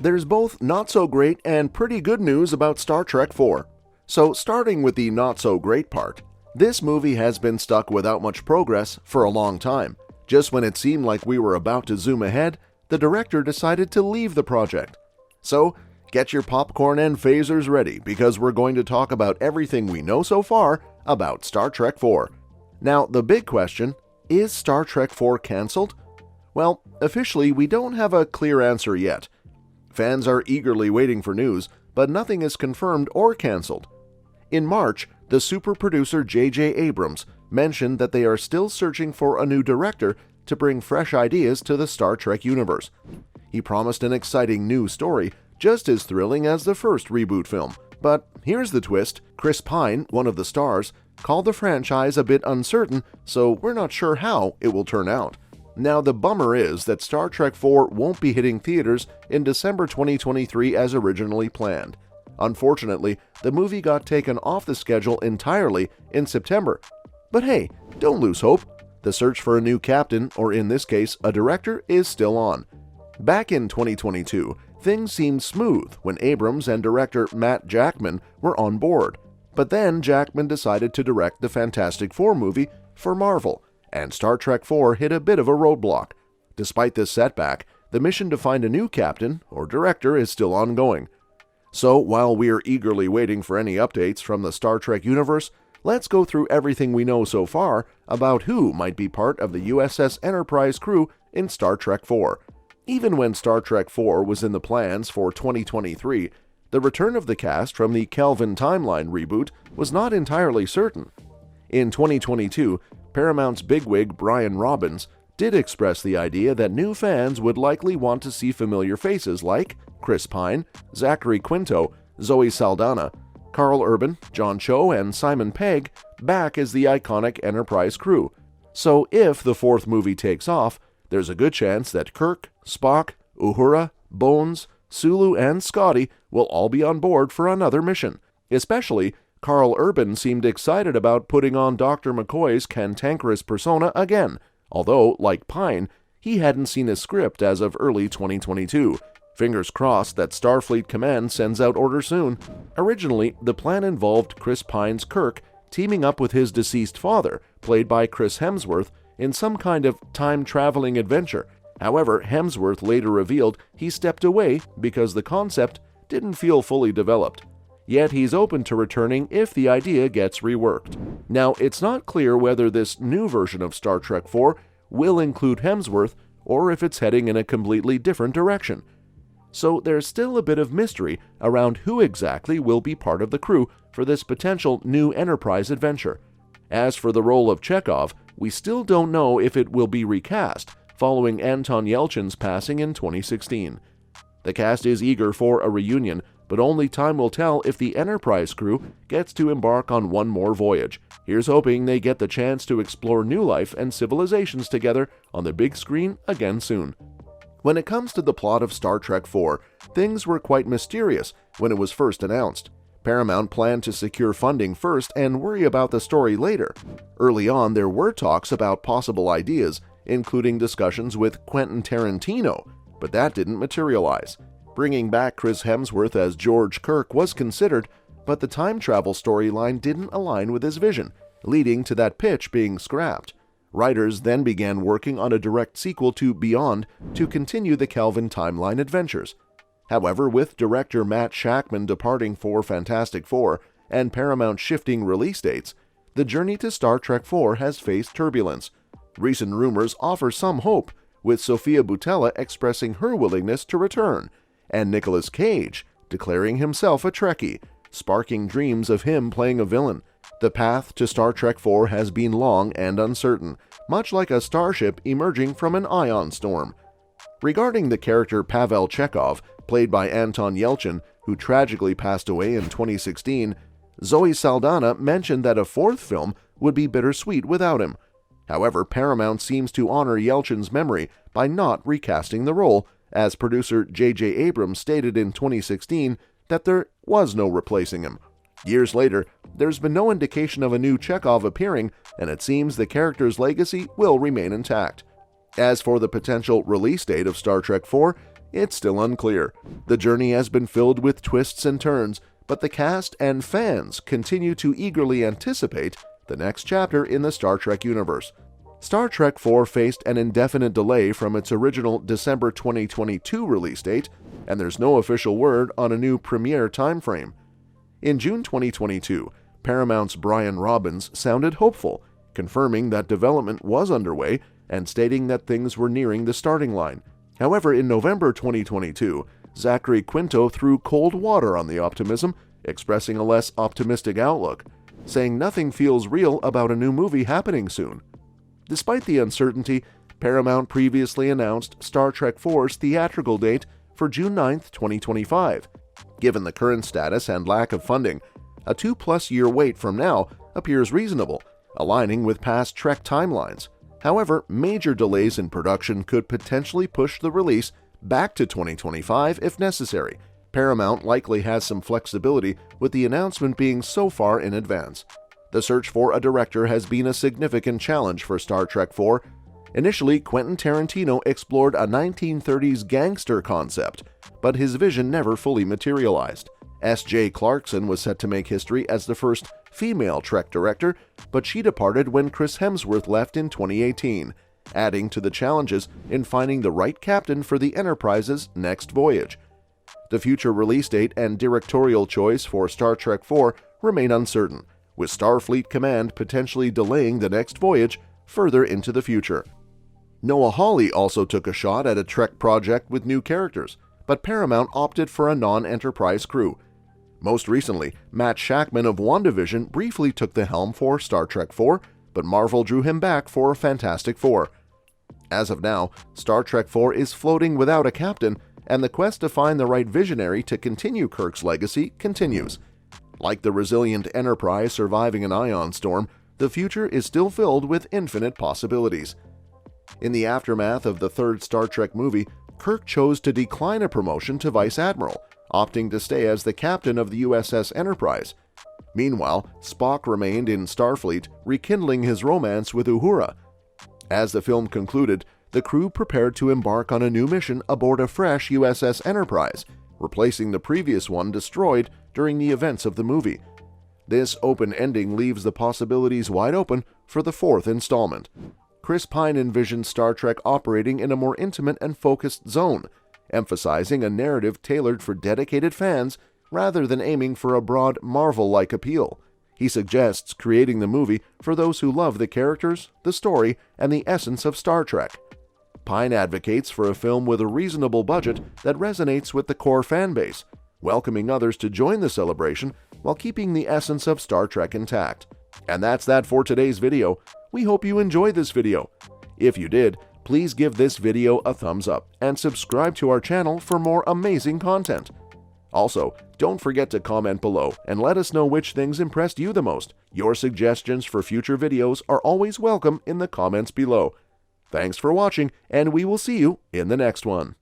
There's both not-so-great and pretty good news about Star Trek IV. So starting with the not-so-great part, this movie has been stuck without much progress for a long time. Just when it seemed like we were about to zoom ahead, the director decided to leave the project. So, get your popcorn and phasers ready because we're going to talk about everything we know so far about Star Trek IV. Now, the big question, is Star Trek IV cancelled? Well, officially, we don't have a clear answer yet. Fans are eagerly waiting for news, but nothing is confirmed or cancelled. In March, the super producer J.J. Abrams mentioned that they are still searching for a new director to bring fresh ideas to the Star Trek universe. He promised an exciting new story, just as thrilling as the first reboot film. But here's the twist: Chris Pine, one of the stars, called the franchise a bit uncertain, so we're not sure how it will turn out. Now, the bummer is that Star Trek IV won't be hitting theaters in December 2023 as originally planned. Unfortunately, the movie got taken off the schedule entirely in September. But hey, don't lose hope. The search for a new captain, or in this case, a director, is still on. Back in 2022, things seemed smooth when Abrams and director Matt Jackman were on board. But then Jackman decided to direct the Fantastic Four movie for Marvel, and Star Trek IV hit a bit of a roadblock. Despite this setback, the mission to find a new captain or director is still ongoing. So while we're eagerly waiting for any updates from the Star Trek universe, let's go through everything we know so far about who might be part of the USS Enterprise crew in Star Trek IV. Even when Star Trek IV was in the plans for 2023, the return of the cast from the Kelvin Timeline reboot was not entirely certain. In 2022, Paramount's bigwig Brian Robbins did express the idea that new fans would likely want to see familiar faces like Chris Pine, Zachary Quinto, Zoe Saldana, Carl Urban, John Cho, and Simon Pegg back as the iconic Enterprise crew. So if the fourth movie takes off, there's a good chance that Kirk, Spock, Uhura, Bones, Sulu, and Scotty will all be on board for another mission. Especially, Carl Urban seemed excited about putting on Dr. McCoy's cantankerous persona again, although, like Pine, he hadn't seen a script as of early 2022. Fingers crossed that Starfleet Command sends out orders soon. Originally, the plan involved Chris Pine's Kirk teaming up with his deceased father, played by Chris Hemsworth, in some kind of time-traveling adventure. However, Hemsworth later revealed he stepped away because the concept didn't feel fully developed. Yet he's open to returning if the idea gets reworked. Now, it's not clear whether this new version of Star Trek IV will include Hemsworth or if it's heading in a completely different direction. So there's still a bit of mystery around who exactly will be part of the crew for this potential new Enterprise adventure. As for the role of Chekhov, we still don't know if it will be recast following Anton Yelchin's passing in 2016. The cast is eager for a reunion, but only time will tell if the Enterprise crew gets to embark on one more voyage. Here's hoping they get the chance to explore new life and civilizations together on the big screen again soon. When it comes to the plot of Star Trek IV, things were quite mysterious when it was first announced. Paramount planned to secure funding first and worry about the story later. Early on, there were talks about possible ideas, including discussions with Quentin Tarantino, but that didn't materialize. Bringing back Chris Hemsworth as George Kirk was considered, but the time travel storyline didn't align with his vision, leading to that pitch being scrapped. Writers then began working on a direct sequel to Beyond to continue the Kelvin Timeline adventures. However, with director Matt Shakman departing for Fantastic Four and Paramount shifting release dates, the journey to Star Trek IV has faced turbulence. Recent rumors offer some hope, with Sofia Boutella expressing her willingness to return, and Nicolas Cage declaring himself a Trekkie, sparking dreams of him playing a villain. The path to Star Trek IV has been long and uncertain, much like a starship emerging from an ion storm. Regarding the character Pavel Chekhov, played by Anton Yelchin, who tragically passed away in 2016, Zoe Saldana mentioned that a fourth film would be bittersweet without him. However, Paramount seems to honor Yelchin's memory by not recasting the role, as producer J.J. Abrams stated in 2016 that there was no replacing him. Years later, there's been no indication of a new Chekhov appearing, and it seems the character's legacy will remain intact. As for the potential release date of Star Trek IV, It's still unclear. The journey has been filled with twists and turns, but the cast and fans continue to eagerly anticipate the next chapter in the Star Trek universe. Star Trek IV faced an indefinite delay from its original December 2022 release date, and there's no official word on a new premiere timeframe. In June 2022, Paramount's Brian Robbins sounded hopeful, confirming that development was underway and stating that things were nearing the starting line. However, in November 2022, Zachary Quinto threw cold water on the optimism, expressing a less optimistic outlook, saying nothing feels real about a new movie happening soon. Despite the uncertainty, Paramount previously announced Star Trek IV's theatrical date for June 9, 2025. Given the current status and lack of funding, a 2+ year wait from now appears reasonable, aligning with past Trek timelines. However, major delays in production could potentially push the release back to 2025 if necessary. Paramount likely has some flexibility with the announcement being so far in advance. The search for a director has been a significant challenge for Star Trek IV. Initially, Quentin Tarantino explored a 1930s gangster concept, but his vision never fully materialized. S.J. Clarkson was set to make history as the first female Trek director, but she departed when Chris Hemsworth left in 2018, adding to the challenges in finding the right captain for the Enterprise's next voyage. The future release date and directorial choice for Star Trek IV remain uncertain, with Starfleet Command potentially delaying the next voyage further into the future. Noah Hawley also took a shot at a Trek project with new characters, but Paramount opted for a non-Enterprise crew. Most recently, Matt Shakman of WandaVision briefly took the helm for Star Trek IV, but Marvel drew him back for Fantastic Four. As of now, Star Trek IV is floating without a captain, and the quest to find the right visionary to continue Kirk's legacy continues. Like the resilient Enterprise surviving an ion storm, the future is still filled with infinite possibilities. In the aftermath of the third Star Trek movie, Kirk chose to decline a promotion to Vice Admiral, opting to stay as the captain of the USS Enterprise. Meanwhile, Spock remained in Starfleet, rekindling his romance with Uhura. As the film concluded, the crew prepared to embark on a new mission aboard a fresh USS Enterprise, replacing the previous one destroyed during the events of the movie. This open ending leaves the possibilities wide open for the fourth installment. Chris Pine envisioned Star Trek operating in a more intimate and focused zone, emphasizing a narrative tailored for dedicated fans rather than aiming for a broad Marvel-like appeal. He suggests creating the movie for those who love the characters, the story, and the essence of Star Trek. Pine advocates for a film with a reasonable budget that resonates with the core fanbase, welcoming others to join the celebration while keeping the essence of Star Trek intact. And that's that for today's video. We hope you enjoyed this video. If you did, please give this video a thumbs up and subscribe to our channel for more amazing content. Also, don't forget to comment below and let us know which things impressed you the most. Your suggestions for future videos are always welcome in the comments below. Thanks for watching, and we will see you in the next one.